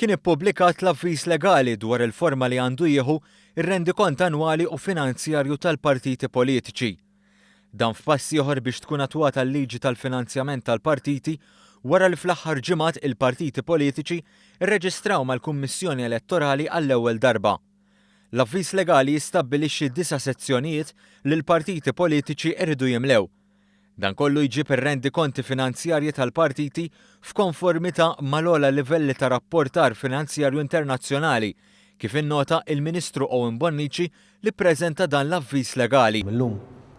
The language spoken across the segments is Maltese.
kien ippubblikat l-avviż legali dwar il-forma li għandu jieħu ir-rendikont annwali u finanzjarju tal-partiti politiċi. Dan f'pass ieħor biex tkun attwata l-liġi tal-finanzjament tal-partiti wara li fl-aħħar ġimgħat il-partiti politiċi rreġistraw mal-Kummissjoni Elettorali għall-ewwel darba. L-avviż legali jistabbilixxi 9 sezzjonijiet li l-partiti politiċi jridu jimlew. Dan kollu jġib ir-rendikonti finanzjarji tal-partiti f'konformità mal-ogħla livelli ta' rapportar finanzjarju internazzjonali kif innota il-Ministru Owen Bonnici li ppreżenta dan l-avviż legali. Illum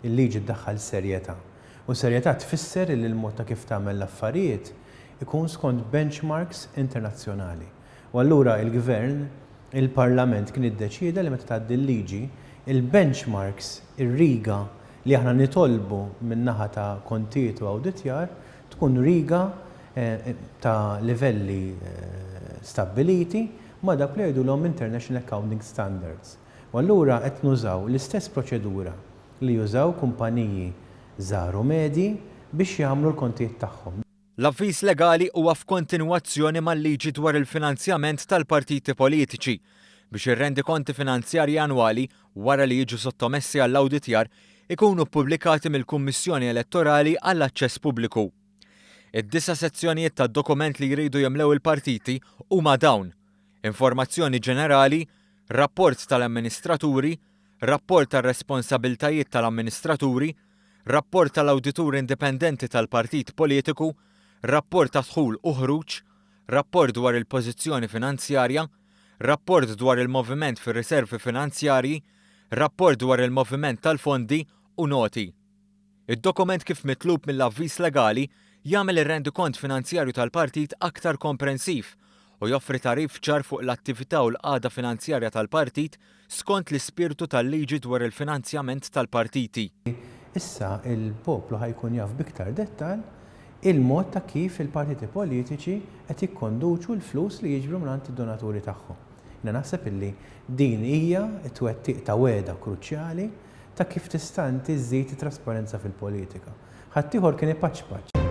il-liġi ddaħħal serjetà. U serjetà tfisser li l-mod ta' kif tagħmel l-affarijiet ikun skont benchmarks internazzjonali. U allura il-Gvern, il-Parlament kien iddeċieda li meta tgħaddi l-liġi, il-benchmarks ir-riga li aħna nitolbu min-naħa ta' kontijiet u awditjar tkun riga ta' livelli stabiliti ma' dak li jgħidulhom International Accounting Standards. U allura qed nużaw l-istess proċedura li jużaw kumpaniji żgħar u medji biex jagħmlu l-kontijiet tagħhom. L-avviż legali huwa f'kontinwazzjoni mal-liġi dwar il-finanzjament tal-partiti politiċi biex ir-rendikonti finanzjarji annwali wara li jiġu sottomessi għall-awditjar ikunu ppubblikati mill-Kummissjoni Elettorali għall-aċċess pubbliku. Id-9 sezzjonijiet tad-dokument li jridu jimlew il-partiti huma dawn: informazzjoni ġenerali, rapport tal-amministraturi, rapport tar-responsabbiltajiet tal-amministraturi, rapport tal-awditur indipendenti tal-partit politiku, rapport ta' dħul u ħruġ, rapport dwar il-pożizzjoni finanzjarja, rapport dwar il-moviment fir-riservi finanzjarji, rapport dwar il-moviment tal-fondi u noti. Id-dokument kif mitlub mill-avviż legali jagħmel ir-rendikont finanzjarju tal-partit aktar komprensiv u joffri tarif ċar fuq l-attività u l-qagħda finanzjarja tal-partit skont l-ispirtu tal-liġi dwar il-finanzjament tal-partiti. Issa il-poplu ħajkun jaf biktar dettal il-mod ta' kif il-partiti politiċi qed jikkonduċu l-flus li jiġbru mingħand id-donaturi tagħhom. Naħseb illi din hija t-twettiq ta' wegħda kruċjali ta' kif tista' inti żżid it-trasparenza fil-politika. Ħadd ieħor kien ipaċċpaċċ.